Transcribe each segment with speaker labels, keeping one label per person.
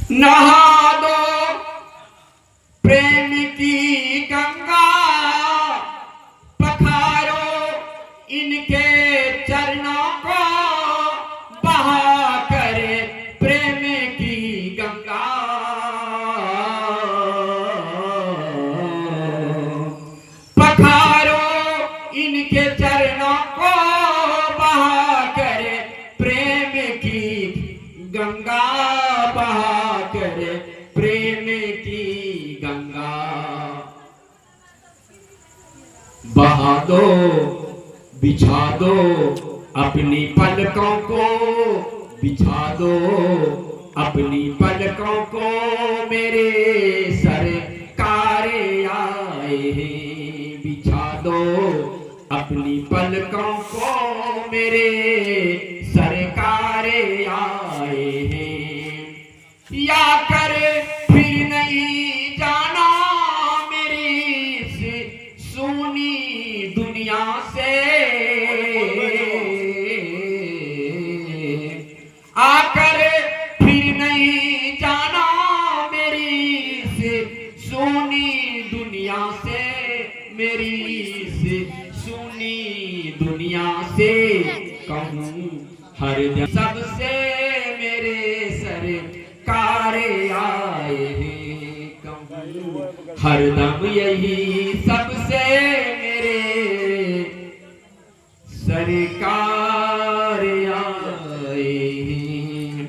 Speaker 1: नहा दो प्रेम की गंगा, पखारो इनके चरणों को, बहा करे प्रेम की गंगा। पखारो इनके चरणों को, बहा करे प्रेम की गंगा, बहा करे प्रेम की गंगा। बहा दो बिछा दो अपनी पलकों को, बिछा दो अपनी पलकों को, मेरे सरकार आए हैं। बिछा दो अपनी पलकों को, मेरे सरकार आए हैं। या कर फिर नहीं जाना मेरी इस सूनी दुनिया से, आकर फिर नहीं जाना मेरी इस सूनी दुनिया से, मेरी इस सूनी दुनिया से। कहूँ हर दिन सबसे मेरे सरकार आए हैं, कहूँ हरदम यही सबसे मेरे सरकार आए हैं।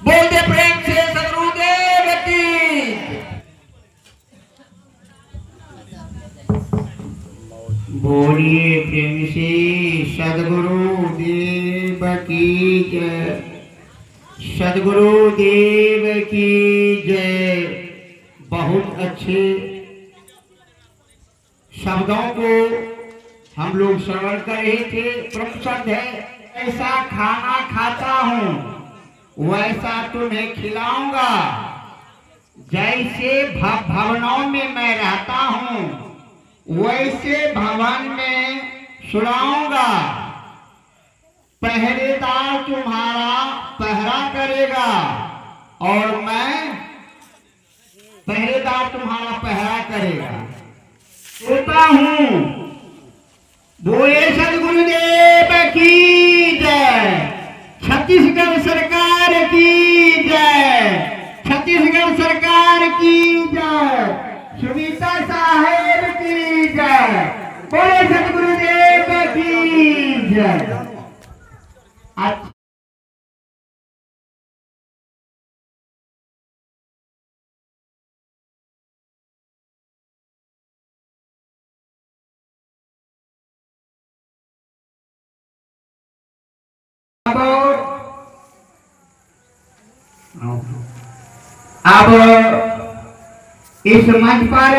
Speaker 1: बोल दे प्रेम से सदगुरुदेव की।
Speaker 2: बोलिए प्रेम से सदगुरुदेव की जय, सदगुरुदेव की जय। बहुत अच्छे शब्दों को हम लोग श्रवण कर रहे थे। प्रसन्न है, ऐसा खाना खाता हूँ वैसा तुम्हें खिलाऊंगा, जैसे भवनों में मैं रहता हूँ वैसे भवन में सुलाऊंगा। पहरेदार तुम्हारा पहरा करेगा और मैं पहरेदार तुम्हारा पहरा करेगा। सोता हूँ। बोले सदगुरुदेव की जय, छत्तीसगढ़ सरकार की जय, छत्तीसगढ़ सरकार की जय, सुनीता साहेब की जय। बोले सदगुरुदेव की जय। अब इस मंच पर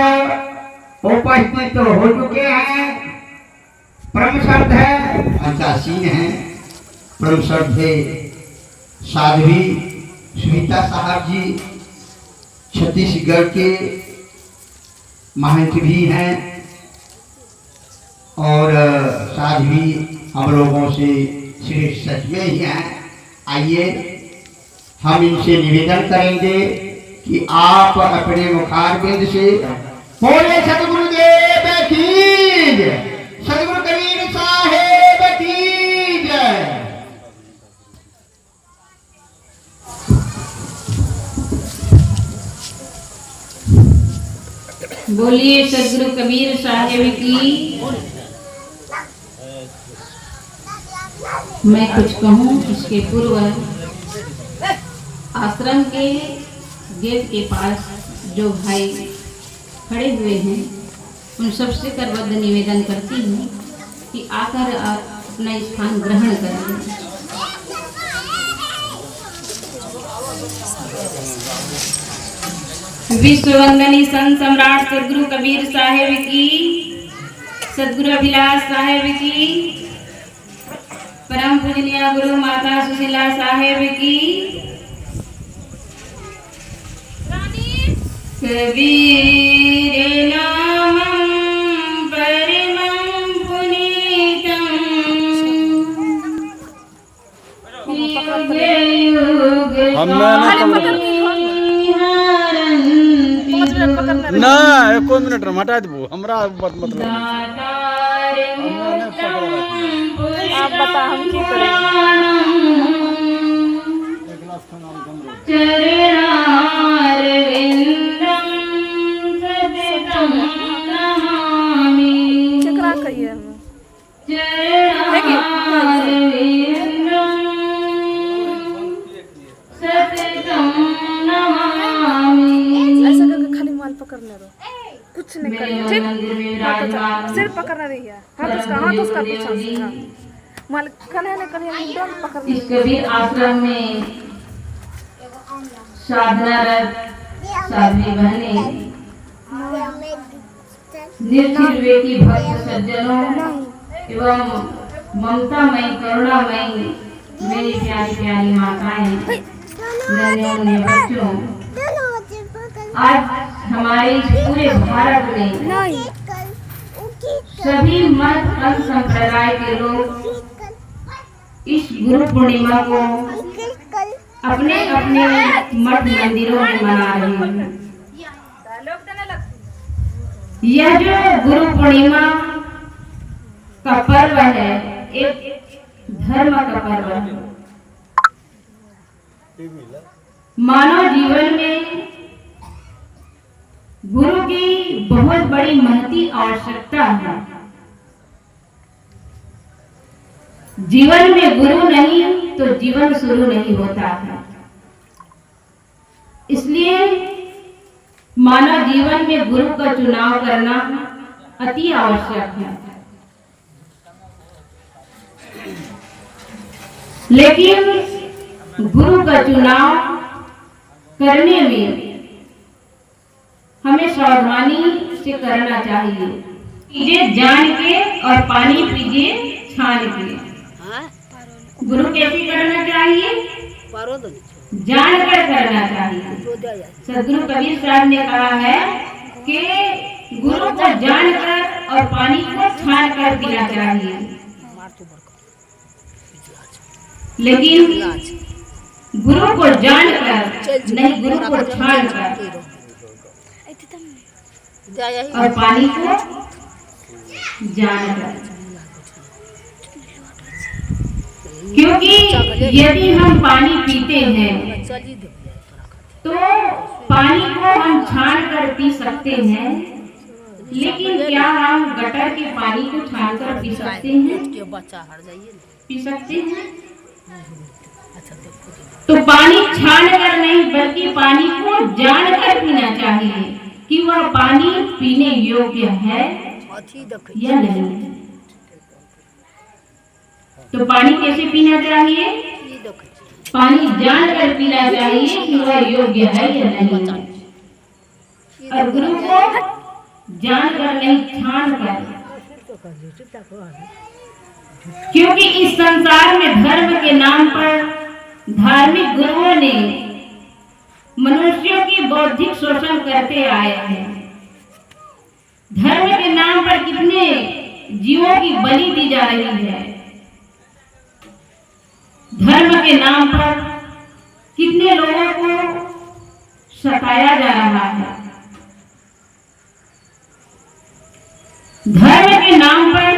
Speaker 2: उपस्थित हो चुके हैं परम श्रद्धेय पंचासीन हैं, परम श्रद्धेय साध्वी सुनीता साहब जी, छत्तीसगढ़ के महंत भी हैं और साध्वी हम लोगों से श्रेष्ठ सच में ही हैं। आइए हम इनसे निवेदन करेंगे कि आप अपने मुखारबिंद से बोले सदगुरुदेव की जय, सदगुरु कबीर साहेब की जय।
Speaker 3: बोलिए सदगुरु कबीर साहेब की। मैं कुछ कहूँ उसके पूर्व आश्रम के गेट के पास जो भाई खड़े हुए हैं उन सबसे करबद्ध निवेदन करती हूँ कि आकर आप अपना स्थान ग्रहण करें। विश्ववंदनी संत सम्राट सदगुरु कबीर साहेब की, सदगुरु अभिलाष साहेब की, परम पूजनीय गुरु माता सुशीला साहेब की। कबीर नामं परमं पुनीतं, युग युग
Speaker 4: ना एको मिनट में हटा देबो हमरा बात मतलब
Speaker 5: आप बता हम की करें। केकरा कहिए हम ऐसा करके खाली माल पकड़ने रहो, कुछ नहीं करिए ठीक। सिर पकड़ना रही है, हाथ उसका पीछा से हाँ। माल कने नहीं करिए, एकदम पकड़ना।
Speaker 3: इस कबीर आश्रम में साधनारत साध्वी बहनें निर्चिर की भक्त सज्जनों एवं ममतामयी करुणामयी मेरी प्यारी प्यारी माताएं, नन्हे बच्चों, आज हमारे इस पूरे भारत में सभी मत और संप्रदाय के लोग इस गुरु पूर्णिमा को अपने अपने मठ मंदिरों में मना रहे हैं। यह जो गुरु पूर्णिमा का पर्व है, एक धर्म का पर्व है। मानव जीवन में गुरु की बहुत बड़ी महती आवश्यकता है। जीवन में गुरु नहीं तो जीवन शुरू नहीं होता है। इसलिए मानव जीवन में गुरु का चुनाव करना अति आवश्यक है। लेकिन गुरु का चुनाव करने में हमें सावधानी से करना चाहिए। पीजिए जान के और पानी पीजिए छान के। गुरु कैसे करना चाहिए? जानकर करना चाहिए। सदगुरु कबीर साहब ने कहा है कि गुरु को जानकर और पानी को छान कर पीना चाहिए। लेकिन गुरु को जानकर नहीं, गुरु को छानकर और पानी को जानकर। क्योंकि यदि हम पानी पीते हैं तो पानी को हम छान कर पी सकते हैं, लेकिन क्या हम गटर के पानी को छान कर पी सकते हैं? पी सकते हैं? तो पानी छान कर नहीं बल्कि पानी को जान कर पीना चाहिए कि वह पानी पीने योग्य है या नहीं। तो पानी कैसे पीना चाहिए? पानी जान कर पीना चाहिए कि वह योग्य है या नहीं। और गुरु को जान कर नहीं, छान कर। क्योंकि इस संसार में धर्म के नाम पर धार्मिक गुरुओं ने मनुष्यों की बौद्धिक शोषण करते आए हैं। धर्म के नाम पर कितने जीवों की बलि दी जा रही है। धर्म के नाम पर कितने लोगों को सताया जा रहा है। धर्म के नाम पर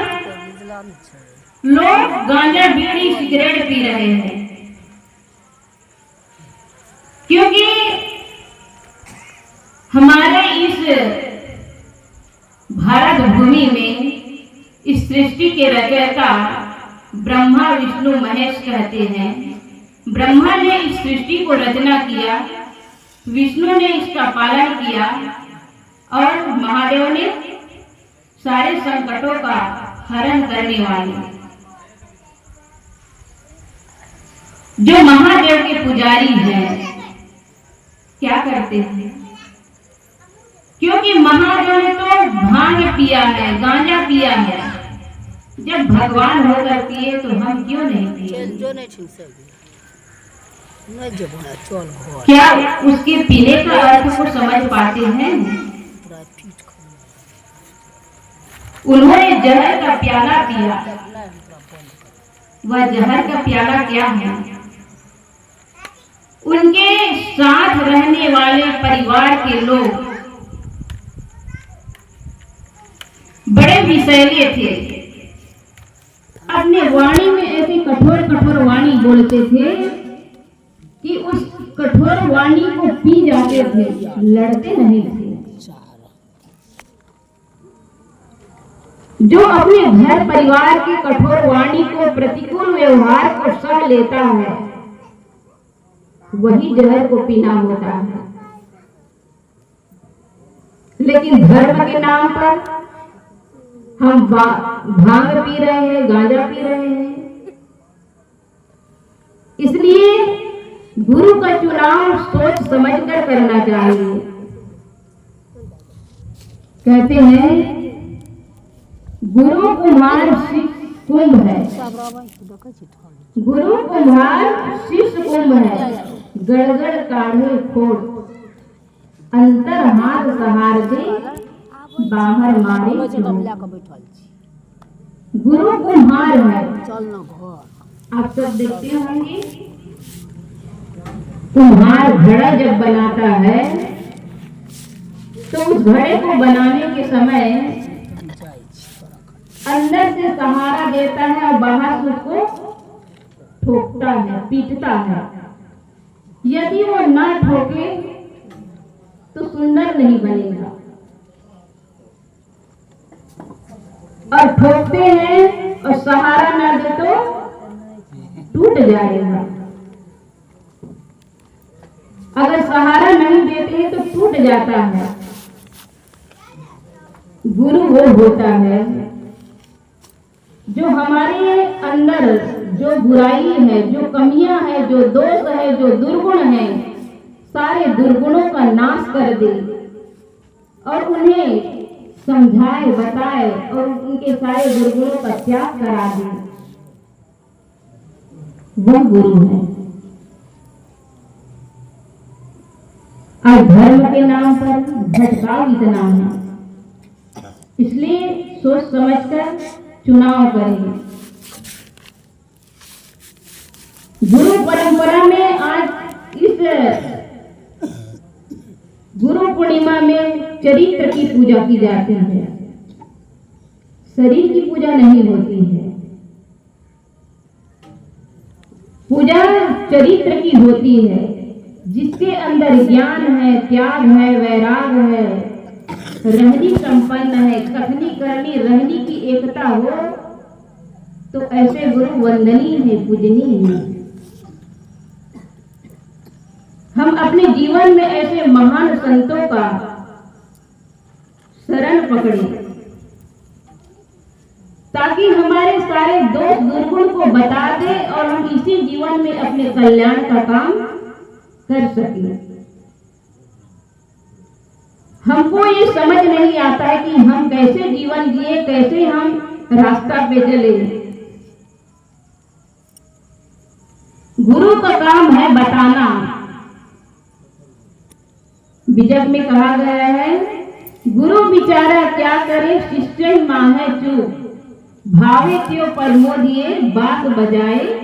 Speaker 3: लोग गांजा, बीड़ी, सिगरेट पी रहे हैं। क्योंकि हमारे इस भारत भूमि में इस सृष्टि के रचयिता ब्रह्मा, विष्णु, महेश कहते हैं। ब्रह्मा ने इस सृष्टि को रचना किया, विष्णु ने इसका पालन किया और महादेव ने सारे संकटों का हरण करने वाले। जो महादेव के पुजारी हैं क्या करते हैं? क्योंकि महादेव ने तो भांग पिया है, गांजा पिया है। जब भगवान होकर पिए तो हम क्यों नहीं पिए? क्या उसके पीने का अर्थ को समझ पाते हैं? उन्होंने जहर का प्याला पिया। वह जहर का प्याला क्या है? उनके साथ रहने वाले परिवार के लोग बड़े विषैले थे। अपने वाणी में ऐसी कठोर कठोर वाणी बोलते थे कि उस कठोर वाणी को पी जाते थे, लड़ते नहीं थे। जो अपने घर परिवार की कठोर वाणी को, प्रतिकूल व्यवहार को सह लेता है, वही जहर को पीना होता है। लेकिन धर्म के नाम पर हम भांग पी रहे हैं, गांजा पी रहे हैं। इसलिए गुरु का चुनाव सोच समझकर करना चाहिए। कहते हैं गुरु कुम्हार शिष्य कुंभ है, गुरु कुम्हार शिष्य कुंभ है, गड़गड़ काढ़े खोड़, अंतर हाथ सहार दे, बाहर मारे। गुरु कुम्हार है, आप सब देखते होंगे। कुम्हार घड़ा जब बनाता है तो उस घड़े को बनाने के समय अंदर से सहारा देता है और बाहर से उसको ठोकता है, पीटता है। यदि वो ना ठोके तो सुंदर नहीं बनेगा, और ठोकते हैं और सहारा ना दे तो टूट जाएगा। अगर सहारा नहीं देते हैं तो टूट जाता है। गुरु वो होता है जो हमारे अंदर जो बुराई है, जो कमियां है, जो दोष है, जो दुर्गुण है, सारे दुर्गुणों का नाश कर दे और उन्हें समझाए, बताए और उनके सारे दुर्गुणों का त्याग करा दे, वह गुरु है। आज धर्म के नाम पर भटकाव इतना है, इसलिए सोच समझकर चुनाव करें। गुरु परंपरा में आज इस गुरु पूर्णिमा में चरित्र की पूजा की जाती है, शरीर की पूजा नहीं होती है। पूजा चरित्र की होती है, जिसके अंदर ज्ञान है, त्याग है, वैराग है, रहनी संपन्न है, कथनी करनी रहनी की एकता हो, तो ऐसे गुरु वंदनीय है, पूजनीय है। हम अपने जीवन में ऐसे महान संतों का शरण पकड़े ताकि हमारे सारे दोष दुर्गुण को बता दे और हम इसी जीवन में अपने कल्याण का काम कर सकें। हमको ये समझ नहीं आता है कि हम कैसे जीवन जिए, कैसे हम रास्ता पे चले। गुरु का काम है बताना। विजय में कहा गया है, गुरु बिचारा क्या करे, शिष्य माहे चूप, भावे क्यों परमोदिए, बात बजाए।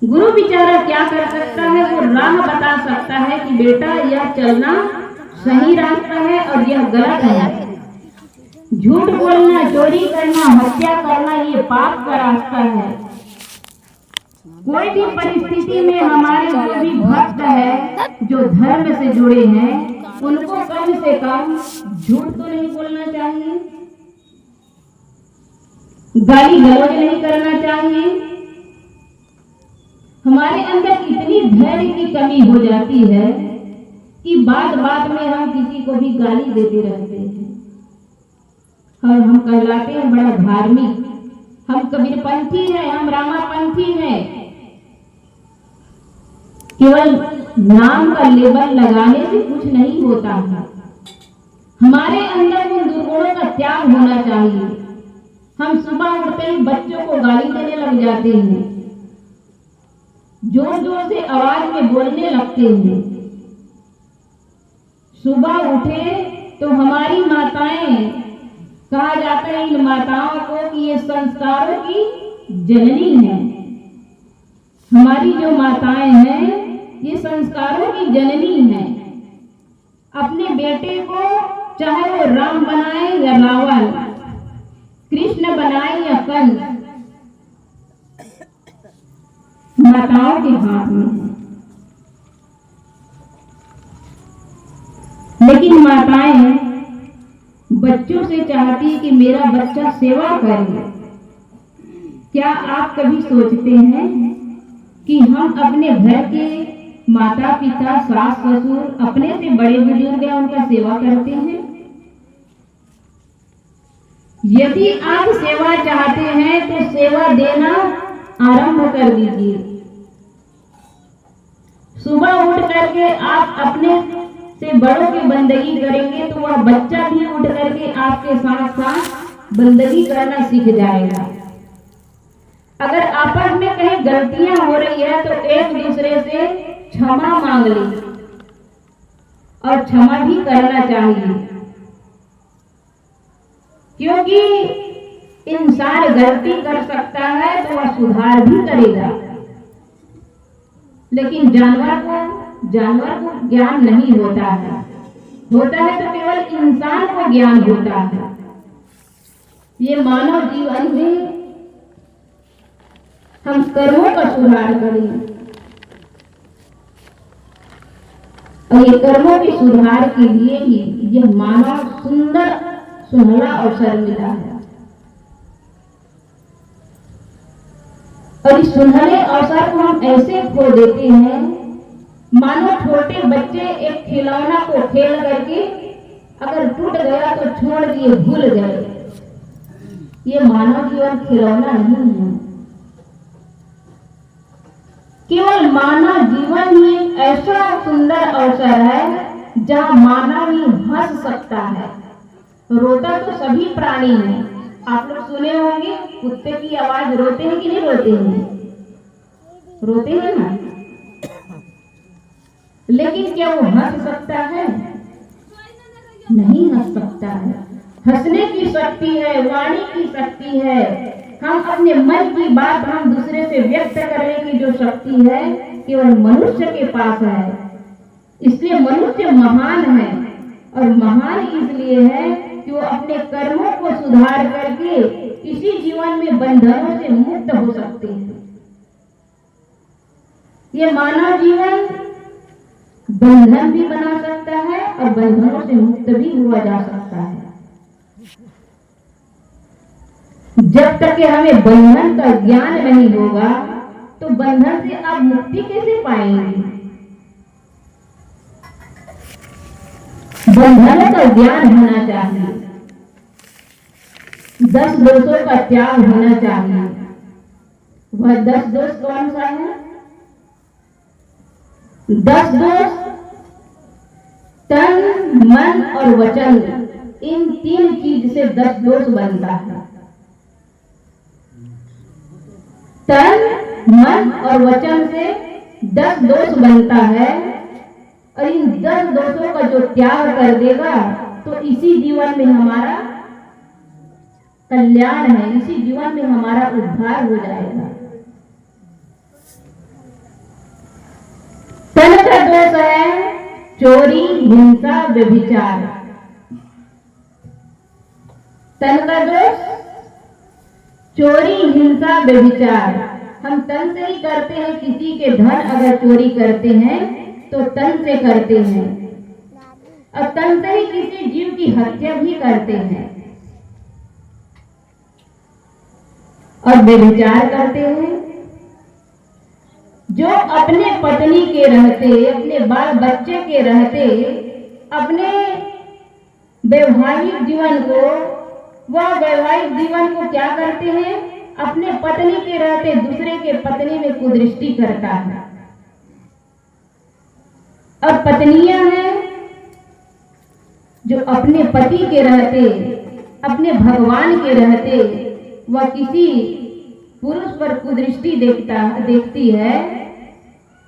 Speaker 3: गुरु बिचारा क्या कर सकता है, वो राह बता सकता है कि बेटा यह चलना सही रास्ता है और यह गलत है। झूठ बोलना, चोरी करना, हत्या करना ये पाप का रास्ता है। कोई भी परिस्थिति में हमारे जो भी भक्त है, जो धर्म से जुड़े हैं, उनको कम से कम झूठ तो नहीं बोलना चाहिए, गाली गलौज नहीं करना चाहिए। हमारे अंदर इतनी धैर्य की कमी हो जाती है कि बात बात में हम किसी को भी गाली देते रहते हैं और हम कहलाते हैं बड़ा धार्मिक, हम कबीरपंथी हैं, हम रामापंथी हैं। केवल नाम का लेबल लगाने से कुछ नहीं होता है। हमारे अंदर उन दुर्गुणों का त्याग होना चाहिए। हम सुबह उठते ही बच्चों को गाली देने लग जाते हैं, जोर जोर से आवाज में बोलने लगते हैं। सुबह उठे तो हमारी माताएं, कहा जाता है इन माताओं को कि ये संस्कारों की जननी है। हमारी जो माताएं हैं ये संस्कारों की जननी हैं। अपने बेटे को चाहे वो राम बनाए या रावण, कृष्ण बनाए या कंस, माताओं के हाथ में है। लेकिन माताएं बच्चों से चाहती कि मेरा बच्चा सेवा करे। क्या आप कभी सोचते हैं कि हम अपने घर के माता पिता, सास ससुर, अपने से बड़े बुजुर्ग हैं, उनका सेवा करते हैं? यदि आप सेवा चाहते हैं तो सेवा देना आरंभ कर दीजिए। सुबह उठ करके आप अपने से बड़ों की बंदगी करेंगे तो वह बच्चा भी उठ करके आपके साथ साथ बंदगी करना सीख जाएगा। अगर आपस में कहीं गलतियां हो रही है तो एक दूसरे से क्षमा मांग ली और क्षमा भी करना चाहिए, क्योंकि इंसान गलती कर सकता है तो वह सुधार भी करेगा। लेकिन जानवर को ज्ञान नहीं होता है तो केवल इंसान को ज्ञान होता है। ये मानव जीवन में हम कर्मों का सुधार करें और ये कर्मों के सुधार के लिए ही यह मानव सुंदर सुनहरा अवसर मिला है। और इस सुनहरे अवसर को हम ऐसे खो देते हैं मानो छोटे बच्चे एक खिलौना को खेल करके अगर टूट गया तो छोड़ दिए, भूल गए। ये मानव जीवन खिलौना नहीं है। केवल मानव जीवन ही एक ऐसा सुंदर अवसर है जहाँ मानव ही हंस सकता है। रोता तो सभी प्राणी हैं। आप लोग सुने होंगे कुत्ते की आवाज, रोते हैं कि नहीं रोते हैं? रोते हैं ना। लेकिन क्या वो हंस सकता है? नहीं हंस सकता है। हंसने की शक्ति है, वाणी की शक्ति है, हम अपने मन की बात हम दूसरे से व्यक्त करने की जो शक्ति है केवल मनुष्य के पास है। इसलिए मनुष्य महान है और महान इसलिए है कि वो अपने कर्मों को सुधार करके इसी जीवन में बंधनों से मुक्त हो सकते हैं। ये मानव जीवन बंधन भी बना सकता है और बंधनों से मुक्त भी हुआ जा सकता है। जब तक कि हमें बंधन का ज्ञान नहीं होगा तो बंधन से आप मुक्ति कैसे पाएंगे? बंधनों का ज्ञान होना चाहिए, 10 दोषों का त्याग होना चाहिए। वह 10 दोष कौन सा है? 10 दोष तन, मन और वचन, इन 3 चीज से 10 दोष बनता है। तन, मन और वचन से 10 दोष बनता है और इन 10 दोषों का जो त्याग कर देगा तो इसी जीवन में हमारा कल्याण है, इसी जीवन में हमारा उद्धार हो जाएगा। तन का दोष है चोरी, हिंसा, व्यभिचार। तन का दोष चोरी, हिंसा, व्यभिचार। हम तन से ही करते हैं। किसी के धन अगर चोरी करते हैं तो तन से करते हैं और तन से ही किसी जीव की हत्या भी करते हैं और व्यभिचार करते हैं। जो अपने पत्नी के रहते, अपने बाल बच्चे के रहते, अपने वैवाहिक जीवन को, वह वैवाहिक जीवन को क्या करते हैं? अपने पत्नी के रहते दूसरे के पत्नी में कुदृष्टि करता है। और पत्नियां हैं जो अपने पति के रहते, अपने भगवान के रहते वह किसी पुरुष पर कुदृष्टि देखती है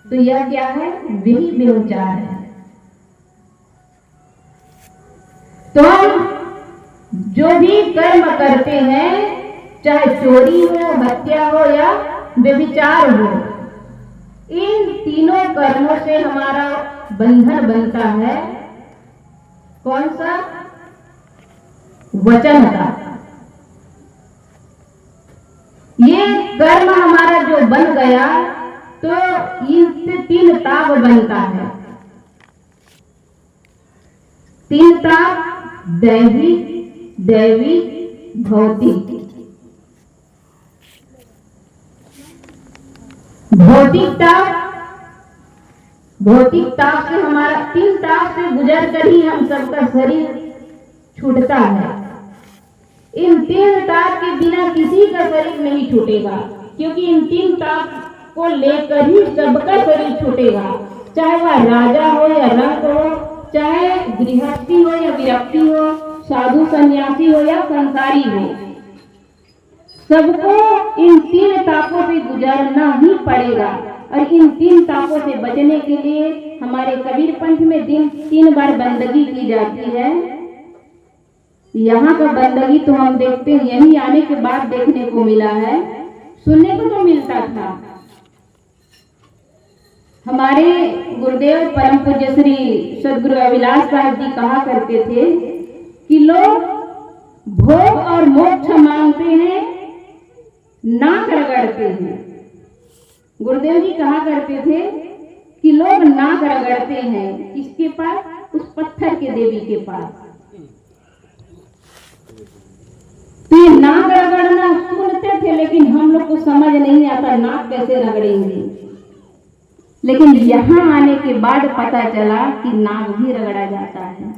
Speaker 3: तो यह क्या है? वही व्यभिचार है। तो हम जो भी कर्म करते हैं, चाहे चोरी हो, हत्या हो या व्यभिचार हो, इन तीनों कर्मों से हमारा बंधन बनता है। कौन सा? वचन का। ये कर्म हमारा जो बन गया तो इससे 3 ताप बनता है। 3 ताप, दैविक, दैविक, भौतिक। भौतिक ताप से हमारा 3 ताप से गुजर कर ही हम सबका शरीर छूटता है। इन 3 ताप के बिना किसी का शरीर नहीं छूटेगा, क्योंकि इन 3 ताप को लेकर ही सबका शरीर छूटेगा, चाहे वह राजा हो या रंक हो, चाहे गृहस्थी हो या विरक्ति हो, साधु सन्यासी हो या संसारी हो, सबको इन 3 तापों से गुजरना ही पड़ेगा। और इन 3 तापों से बचने के लिए हमारे कबीर पंथ में दिन 3 बार बंदगी की जाती है। यहाँ का बंदगी तो हम देखते हैं, यही आने के बाद देखने को मिला है, सुनने को तो मिलता था। हमारे गुरुदेव परम पूज्य श्री सदगुरु अभिलाष साहब जी कहा करते थे कि लोग भोग और मोक्ष मांगते हैं, नाक रगड़ते हैं। गुरुदेव जी कहा करते थे कि लोग नाक रगड़ते हैं, किसके पास? उस पत्थर के देवी के पास। तो ये नाक रगड़ना सुनते थे, लेकिन हम लोग को समझ नहीं आता नाक कैसे रगड़ेंगे। लेकिन यहाँ आने के बाद पता चला कि नाक भी रगड़ा जाता है।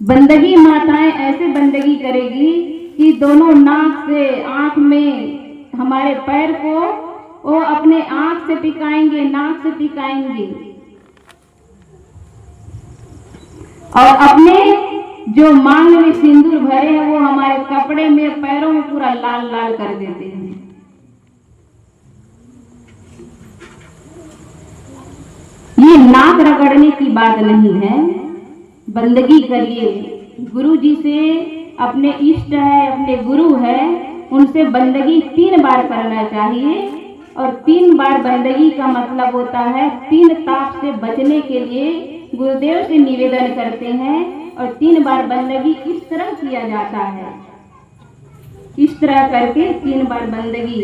Speaker 3: बंदगी माताएं ऐसे बंदगी करेगी कि दोनों नाक से आंख में हमारे पैर को वो अपने आंख से टिकाएंगे, नाक से टिकाएंगे, और अपने जो मांग में सिंदूर भरे हैं वो हमारे कपड़े में, पैरों में पूरा लाल लाल कर देते हैं। ये नाक रगड़ने की बात नहीं है। बंदगी करिए, गुरु जी से, अपने इष्ट है, अपने गुरु है, उनसे बंदगी 3 बार करना चाहिए। और 3 बार बंदगी का मतलब होता है 3 ताप से बचने के लिए गुरुदेव से निवेदन करते हैं। और 3 बार बंदगी इस तरह किया जाता है, इस तरह करके 3 बार बंदगी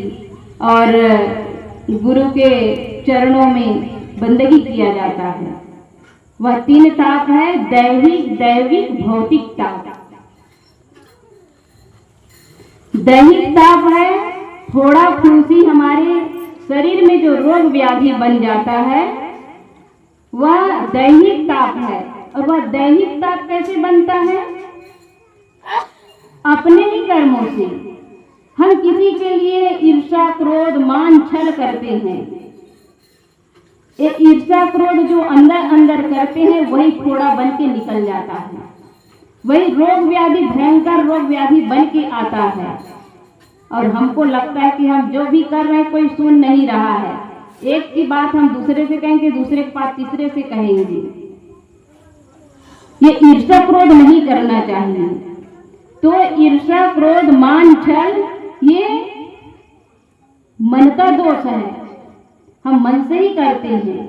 Speaker 3: और गुरु के चरणों में बंदगी किया जाता है। वह 3 ताप है, दैविक, दैविक, भौतिक ताप। दैविक ताप है थोड़ा फूंसी हमारे शरीर में जो रोग व्याधि बन जाता है, वह दैहिक ताप है। और वह दैहिक ताप कैसे बनता है? अपने ही कर्मों से। हम किसी के लिए ईर्ष्या, क्रोध, मान, छल करते हैं। ये ईर्ष्या, क्रोध जो अंदर अंदर करते हैं वही फोड़ा बन के निकल जाता है, वही रोग व्याधि, भयंकर रोग व्याधि बन के आता है। और हमको लगता है कि हम जो भी कर रहे हैं कोई सुन नहीं रहा है। एक की बात हम दूसरे से कहेंगे, दूसरे की बात तीसरे से कहेंगे। ये ईर्ष्या, क्रोध नहीं करना चाहिए। तो ईर्ष्या, क्रोध, मान, छल ये मन का दोष है, हम मन से ही करते हैं।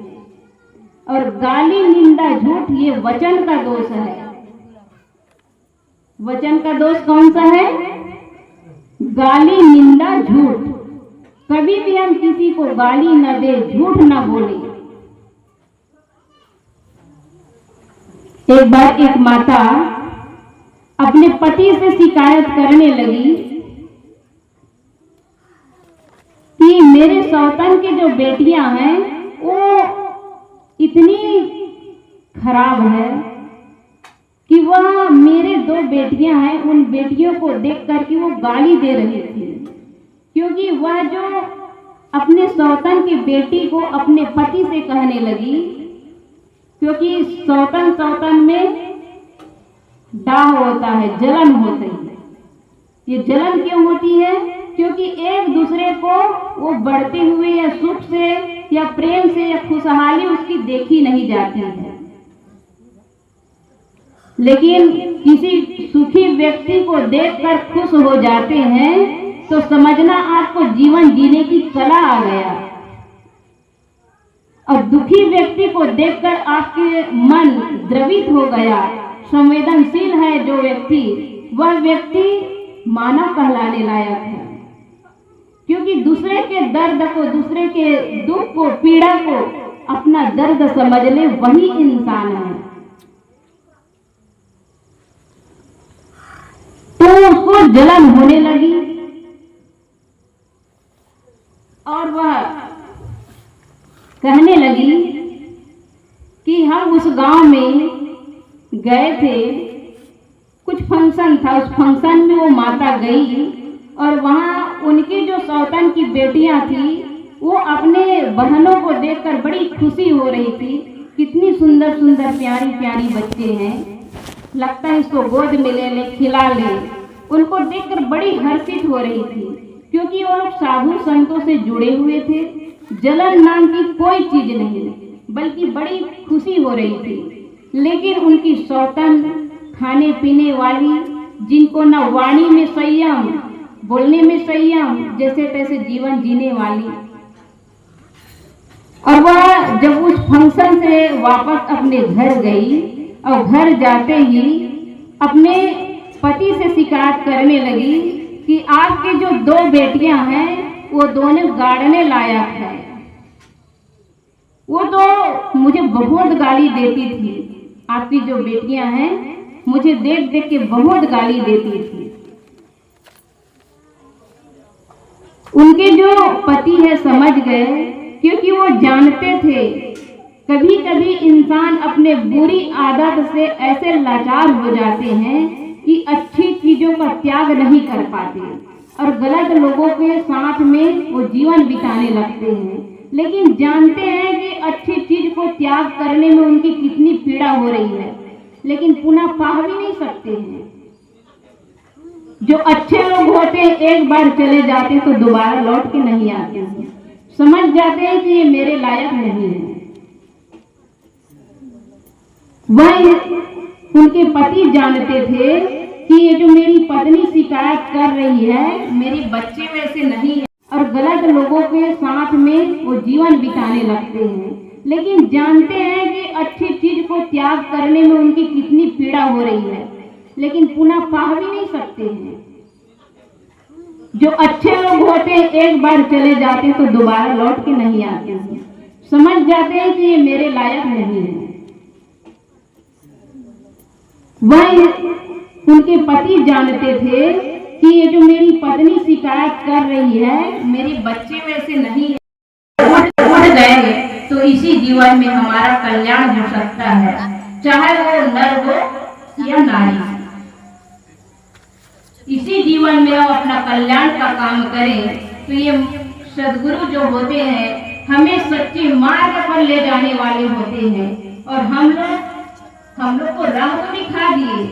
Speaker 3: और गाली, निंदा, झूठ ये वचन का दोष है। वचन का दोष कौन सा है? गाली, निंदा, झूठ। कभी भी हम किसी को गाली न दे, झूठ न बोले। एक बार एक माता अपने पति से शिकायत करने लगी कि मेरे सौतन के जो बेटियां हैं वो इतनी खराब है कि वह मेरे 2 बेटियां हैं, उन बेटियों को देख करके वो गाली दे रही थी। क्योंकि वह जो अपने सौतन की बेटी को अपने पति से कहने लगी, क्योंकि सौतन में दाह होता है, जलन होती है। ये जलन क्यों होती है? क्योंकि एक दूसरे को वो बढ़ते हुए या सुख से या प्रेम से या खुशहाली उसकी देखी नहीं जाती है। लेकिन किसी सुखी व्यक्ति को देखकर खुश हो जाते हैं तो समझना आपको जीवन जीने की कला आ गया। और दुखी व्यक्ति को देखकर आपके मन द्रवित हो गया। संवेदनशील है जो व्यक्ति वह व्यक्ति मानव कहलाने लायक है, क्योंकि दूसरे के दर्द को, दूसरे के दुख को, पीड़ा को अपना दर्द समझ ले, वही इंसान है। तो उसको जलन होने लगी और वह कहने लगी कि हम उस गांव में गए थे, कुछ फंक्शन था, उस फंक्शन में वो माता गई और वहाँ उनकी जो सौतन की बेटियां थी वो अपने बहनों को देखकर बड़ी खुशी हो रही थी। कितनी सुंदर सुंदर प्यारी प्यारी बच्चे हैं, लगता है इसको गोद में ले ले, खिला ले। उनको देखकर बड़ी हर्षित हो रही थी, क्योंकि वो लोग साधु संतों से जुड़े हुए थे। जलन नाम की कोई चीज नहीं, बल्कि बड़ी खुशी हो रही थी। लेकिन उनकी सौतन, खाने पीने वाली, जिनको न वाणी में संयम, बोलने में संयम, जैसे तैसे जीवन जीने वाली, और वह जब उस फंक्शन से वापस अपने घर गई और घर जाते ही अपने पति से शिकायत करने लगी कि आपकी जो 2 बेटियां हैं वो दोनों गाड़ने लायक है। वो तो मुझे बहुत गाली देती थी, आपकी जो बेटियां हैं मुझे देख देख के बहुत गाली देती थी। उनके जो पति है समझ गए, क्योंकि वो जानते थे कभी कभी इंसान अपने बुरी आदत से ऐसे लाचार हो जाते हैं कि अच्छी चीजों का त्याग नहीं कर पाते और गलत लोगों के साथ में वो जीवन बिताने लगते हैं। लेकिन जानते हैं कि अच्छी चीज को त्याग करने में उनकी कितनी पीड़ा हो रही है, लेकिन पुनः पा भी नहीं सकते हैं। जो अच्छे लोग होते हैं एक बार चले जाते तो दोबारा लौट के नहीं आते हैं, समझ जाते हैं कि ये मेरे लायक नहीं है। वह उनके पति जानते थे कि ये जो मेरी पत्नी शिकायत कर रही है, मेरे बच्चे वैसे नहीं है और गलत लोगों के साथ में वो जीवन बिताने लगते हैं। लेकिन जानते हैं कि अच्छी चीज को त्याग करने में उनकी कितनी पीड़ा हो रही है, लेकिन पुनः पा भी नहीं सकते हैं। जो अच्छे लोग होते हैं एक बार चले जाते तो दोबारा लौट के नहीं आते हैं, समझ जाते हैं कि ये मेरे लायक नहीं है। वह उनके पति जानते थे कि ये जो मेरी पत्नी शिकायत कर रही है, मेरे बच्चे वैसे नहीं है, उड़ गए तो इसी जीवन में हमारा कल्याण हो सकता है, चाहे वो नर हो या नारी। इसी जीवन में हम अपना कल्याण का काम करें तो ये सदगुरु जो होते हैं हमें सच्चे मार्ग पर ले जाने वाले होते हैं। और हम लोग को राह तो दिखा दिए,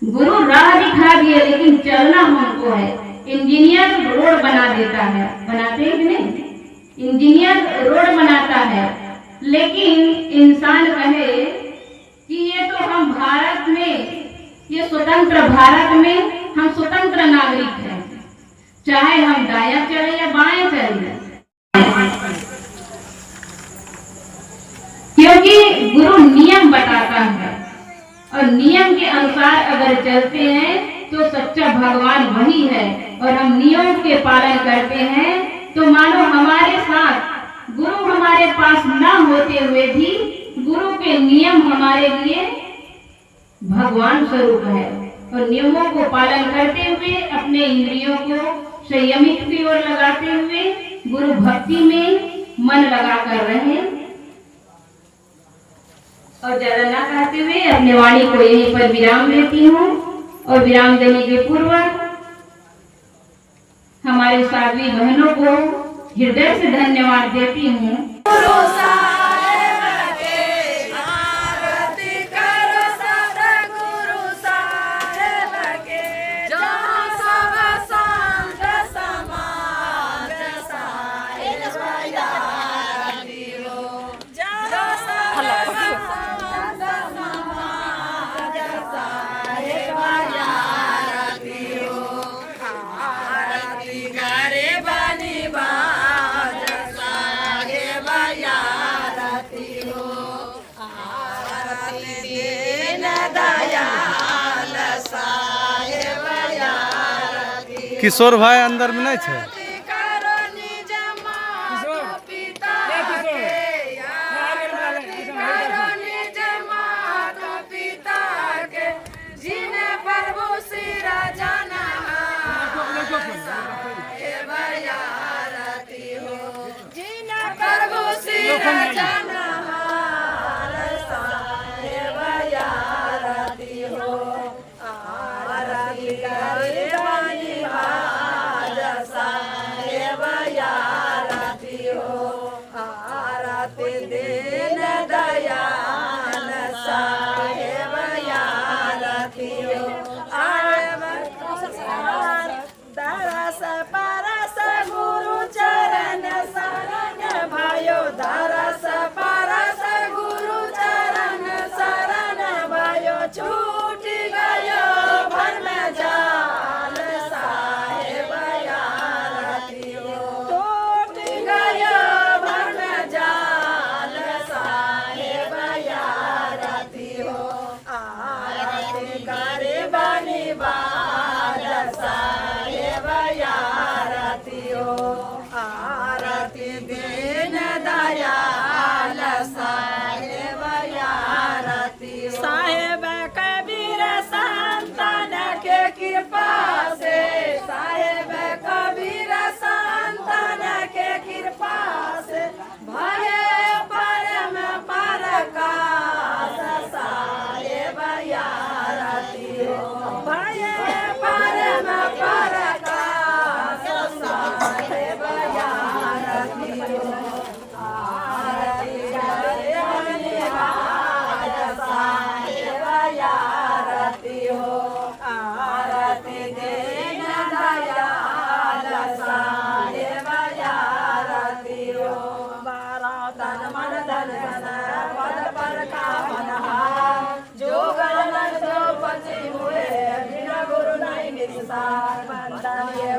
Speaker 3: गुरु राह दिखा दिए, लेकिन चलना हमको है। इंजीनियर रोड बना देता है, बनाते हैं कि नहीं? इंजीनियर रोड बनाता है, लेकिन इंसान कहे कि ये तो हम भारत में, ये स्वतंत्र भारत में हम स्वतंत्र नागरिक हैं, चाहे हम दायां चले या बाएं चले, क्योंकि गुरु नियम बताता है और नियम के अनुसार अगर चलते हैं तो सच्चा भगवान वही है। और हम नियम के पालन करते हैं तो मानो हमारे साथ गुरु हमारे पास ना होते हुए भी गुरु के नियम हमारे लिए भगवान स्वरूप है। और नियमों को पालन करते हुए अपने इंद्रियों को संयमित की ओर लगाते हुए गुरु भक्ति में मन लगा कर रहे। और ज्यादा ना कहते हुए अपने वाणी को यहीं पर विराम देती हूँ। और विराम देने के पूर्व हमारी साध्वी बहनों को हृदय से धन्यवाद देती हूँ।
Speaker 6: गरीब निवाज साहेब यार
Speaker 4: किशोर भाई अंदर में नहीं छे।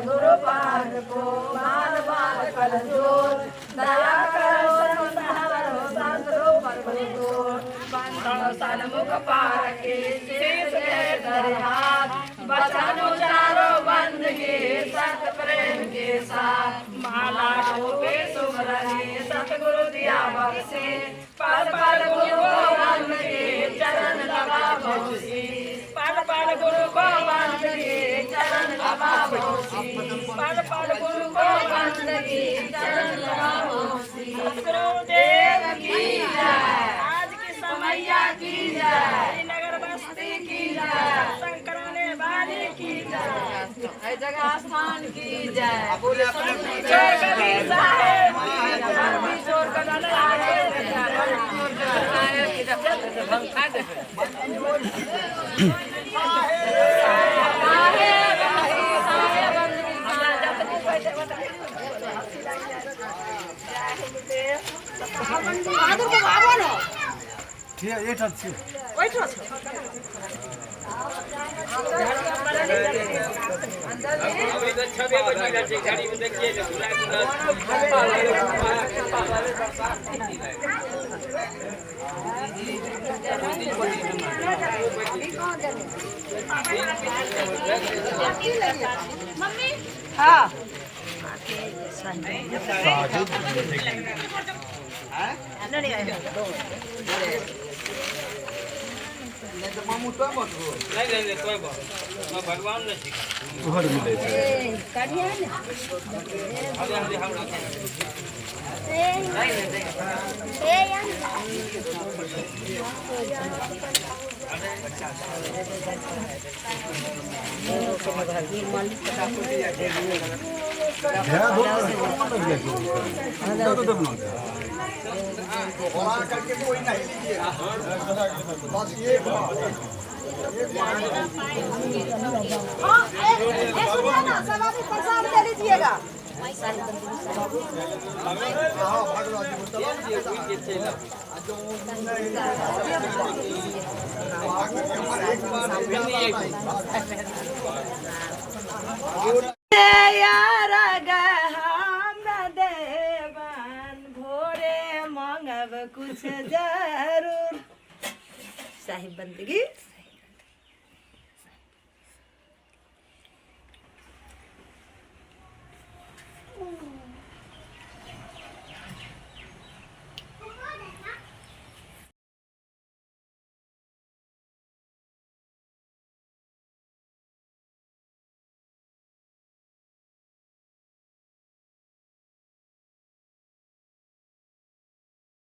Speaker 6: गुरु पाद को मान बाल कल जोर दया करो शास्त्रो पर सन्मुख पार के शीश दरिहात बचन उचारो बंदगी सत प्रेम के साथ माला टोपे सुमरनी सतगुरु दिया बख्शी पल पल गुरु को बंद के चरण लगा बख्शी पल पल गुरु को बंद के चरण लगा बख्शी पल पल गुरु को बंद के चरण लगा बख्शी गुरुदेव की जय आज की समैया की जय नगर बस्ती की जय शंकराने वाली की जय जगह स्थान की जय
Speaker 4: ठीक है, ये ठीक है।
Speaker 6: मम्मी हाँ
Speaker 1: भगवान ने
Speaker 2: करके कोई नहीं लीजिए बस ये
Speaker 6: सवारी प्रसाद दे लीजिएगा यार देवन भोरे मांगब कुछ जरूर साहिब बंदगी